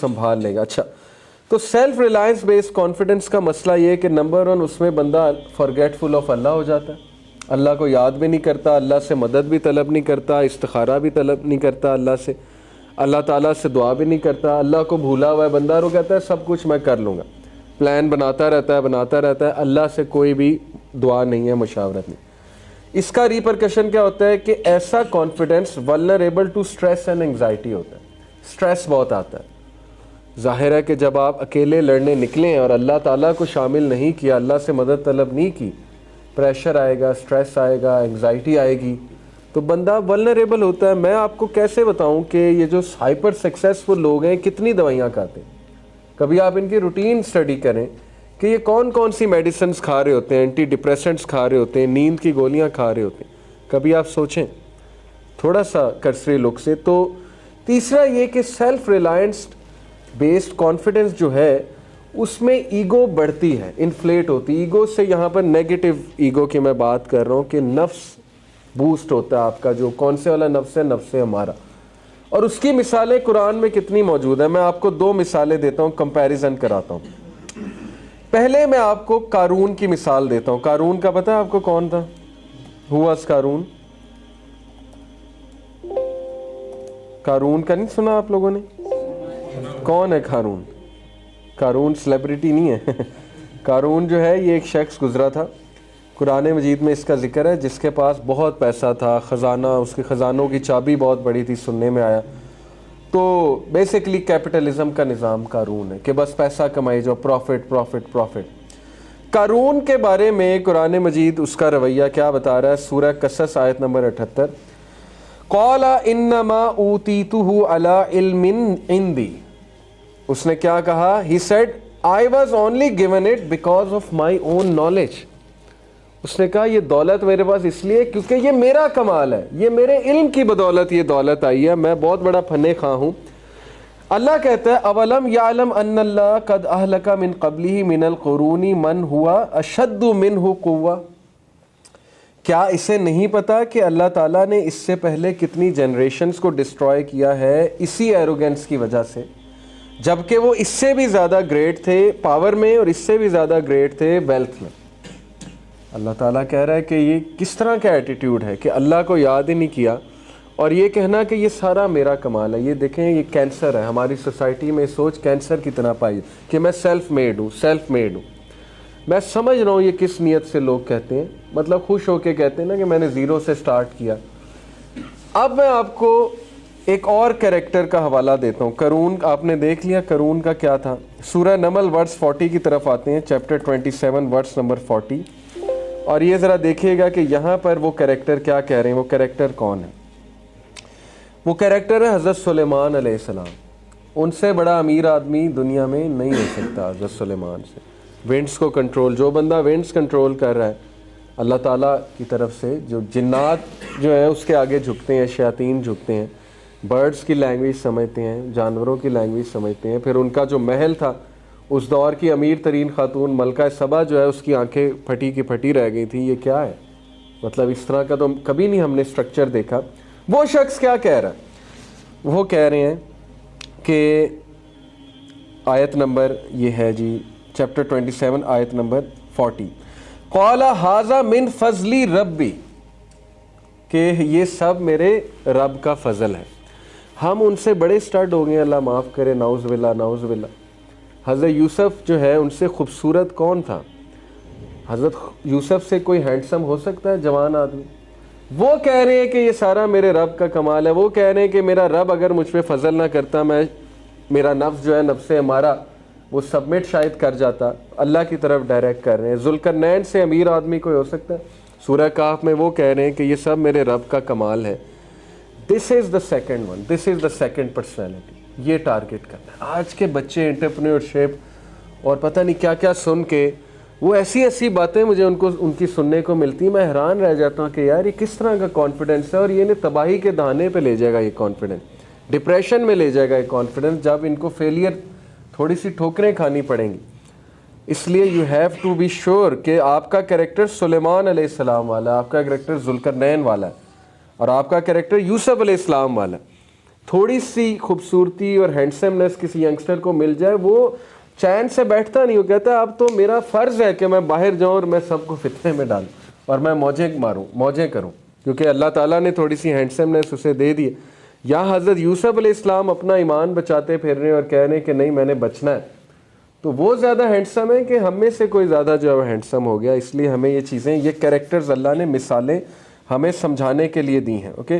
संभाल लेगा। अच्छा, तो सेल्फ रिलायंस बेस्ड कॉन्फिडेंस का मसला ये है कि नंबर 1 उसमें बंदा फॉरगेटफुल ऑफ अल्लाह हो जाता है, अल्लाह को याद भी नहीं करता, अल्लाह से मदद भी तलब नहीं करता, इस्तिखारा भी तलब नहीं करता अल्लाह से, अल्लाह ताला से दुआ भी नहीं करता, अल्लाह को भूला हुआ है बंदा, वो कहता है सब कुछ मैं कर लूँगा, प्लान बनाता रहता है, अल्लाह से कोई भी दुआ नहीं है, मशावरत नहीं। इसका रिपरकशन क्या होता है कि ऐसा confidence vulnerable to stress and anxiety होता है, स्ट्रेस बहुत आता है। ज़ाहिर है कि जब आप अकेले लड़ने निकले हैं और अल्लाह ताला को शामिल नहीं किया, अल्लाह से मदद तलब नहीं की, प्रेशर आएगा, स्ट्रेस आएगा, एंग्जाइटी आएगी, तो बंदा वल्नरेबल होता है। मैं आपको कैसे बताऊं कि ये जो हाइपर सक्सेसफुल लोग हैं कितनी दवाइयाँ खाते हैं। कभी आप इनकी रूटीन स्टडी करें कि ये कौन कौन सी मेडिसिन खा रहे होते हैं, एंटी डिप्रेसेंट्स खा रहे होते हैं, नींद की गोलियां खा रहे होते हैं। कभी आप सोचें थोड़ा सा कर्सरी लुक से। तो तीसरा ये कि सेल्फ रिलायंस बेस्ड कॉन्फिडेंस जो है उसमें ईगो बढ़ती है, इन्फ्लेट होती है। ईगो से यहाँ पर नेगेटिव ईगो की मैं बात कर रहा हूँ कि नफ्स बूस्ट होता है आपका, जो कौन से वाला नफ्स है, नफ्स हमारा। और उसकी मिसालें कुरान में कितनी मौजूद है। मैं आपको 2 मिसालें देता हूँ, कंपैरिजन कराता हूँ। पहले मैं आपको कारून की मिसाल देता हूँ। कारून का पता है आपको कौन था? हुआस कारून? कारून का नहीं सुना आप लोगों ने? कौन है कारून? कारून सेलिब्रिटी नहीं है कारून जो है ये एक शख्स गुजरा था, कुरान मजीद में इसका जिक्र है, जिसके पास बहुत पैसा था, ख़जाना, उसके ख़जानों की चाबी बहुत बड़ी थी, सुनने में आया। तो बेसिकली कैपिटलिज्म का निज़ाम कारून है कि बस पैसा कमाई जाओ, प्रॉफिट प्रॉफिट प्रॉफिट। कारून के बारे में कुरान मजीद उसका रवैया क्या बता रहा है? सूरह कसस आयत नंबर 78, क़ाला इन्नमा ऊतीतुहु अला इल्मिन इंदी। उसने क्या कहा? He said I was only given it because of my own knowledge. उसने कहा ये दौलत मेरे पास इसलिए क्योंकि ये मेरा कमाल है, ये मेरे इल्म की बदौलत ये दौलत आई है, मैं बहुत बड़ा फने खां हूँ। अल्लाह कहता है अवलम यालम अन्नल्लाह कद अहलका मिन क़ब्लिही मिनल क़ुरूनी मन हुआ अशद्दु मिन्हु क़ुव्वा। क्या इसे नहीं पता कि अल्लाह ताला ने इससे पहले कितनी जनरेशन्स को डिस्ट्रॉय किया है इसी एरोगेंस की वजह से, जबकि वो इससे भी ज़्यादा ग्रेट थे पावर में और इससे भी ज़्यादा ग्रेट थे वेल्थ में। अल्लाह ताला कह रहा है कि ये किस तरह का एटीट्यूड है कि अल्लाह को याद ही नहीं किया और ये कहना कि ये सारा मेरा कमाल है। ये देखें, ये कैंसर है हमारी सोसाइटी में, सोच कैंसर की तरह पाई कि मैं सेल्फ मेड हूँ। मैं समझ रहा हूँ ये किस नीयत से लोग कहते हैं, मतलब खुश होके कहते हैं ना कि मैंने ज़ीरो से स्टार्ट किया। अब मैं आपको एक और कैरेक्टर का हवाला देता हूँ। करून आपने देख लिया, करून का क्या था? सूरह नमल वर्स 40 की तरफ आते हैं, चैप्टर 27 वर्स नंबर 40, और ये ज़रा देखिएगा कि यहाँ पर वो कैरेक्टर क्या कह रहे हैं। वो कैरेक्टर कौन है? वो कैरेक्टर है हज़रत सुलेमान अलैहिस्सलाम। उनसे बड़ा अमीर आदमी दुनिया में नहीं हो सकता हज़रत सुलेमान से। विंड्स को कंट्रोल, जो बंदा विंड्स कंट्रोल कर रहा है अल्लाह ताला की तरफ से, जो जिन्नात जो है उसके आगे झुकते हैं, शयातीन झुकते हैं, बर्ड्स की लैंग्वेज समझते हैं, जानवरों की लैंग्वेज समझते हैं। फिर उनका जो महल था, उस दौर की अमीर तरीन खातून मलका सबा जो है उसकी आंखें फटी की फटी रह गई थी। ये क्या है? मतलब इस तरह का तो कभी नहीं हमने स्ट्रक्चर देखा। वो शख्स क्या कह रहा है? वो कह रहे हैं कि आयत नंबर ये है जी, चैप्टर 27 आयत नंबर 40, क़ाला हाज़ा मिन फ़ज़ली रब्बी, कि ये सब मेरे रब का फ़ज़ल है। हम उनसे बड़े स्टड हो गए, अल्लाह माफ़ करे, नाउज़ बिल्लाह नाउज़ बिल्लाह। हज़रत यूसुफ जो है उनसे खूबसूरत कौन था? हज़रत यूसुफ से कोई हैंडसम हो सकता है जवान आदमी? वो कह रहे हैं कि ये सारा मेरे रब का कमाल है। वो कह रहे हैं कि मेरा रब अगर मुझ पे फजल ना करता, मैं मेरा नफ्स जो है नफ्से हमारा वो सबमिट शायद कर जाता, अल्लाह की तरफ डायरेक्ट कर रहे हैं। जुल्करनैन से अमीर आदमी कोई हो सकता है? सूरह काफ में वो कह रहे हैं कि ये सब मेरे रब का कमाल है। This is the second one, this is the second personality. ये टारगेट करना है। आज के बच्चे एंटरप्रेन्योरशिप और पता नहीं क्या क्या सुन के, वो ऐसी ऐसी बातें मुझे उनकी सुनने को मिलती, मैं हैरान रह जाता हूँ कि यार ये किस तरह का कॉन्फिडेंस है, और ये इन्हें तबाही के दाने पे ले जाएगा ये कॉन्फिडेंस, डिप्रेशन में ले जाएगा ये कॉन्फिडेंस, जब इनको फेलियर थोड़ी सी ठोकरें खानी पड़ेंगी। इसलिए you have to be sure कि आपका कैरेक्टर सुलेमान अलैहिस्सलाम वाला, आपका कैरेक्टर जुल्करनैन वाला है, और आपका कैरेक्टर यूसुफ अलैहिस्सलाम वाला। تھوڑی سی خوبصورتی اور ہینڈسمنس کسی ینگسٹر کو مل جائے وہ چین سے بیٹھتا نہیں, وہ کہتا ہے اب تو میرا فرض ہے کہ میں باہر جاؤں اور میں سب کو فتنے میں ڈالوں اور میں موجیں کروں, کیونکہ اللہ تعالیٰ نے تھوڑی سی ہینڈسمنس اسے دے دی. یا حضرت یوسف علیہ السلام اپنا ایمان بچاتے پھر رہے اور کہہ رہے ہیں کہ نہیں میں نے بچنا ہے, تو وہ زیادہ ہینڈسم ہے کہ ہم میں سے کوئی زیادہ جو ہے ہینڈسم ہو گیا. اس لیے ہمیں یہ چیزیں, یہ کریکٹرز اللہ نے مثالیں ہمیں سمجھانے کے لیے دی ہیں. اوکے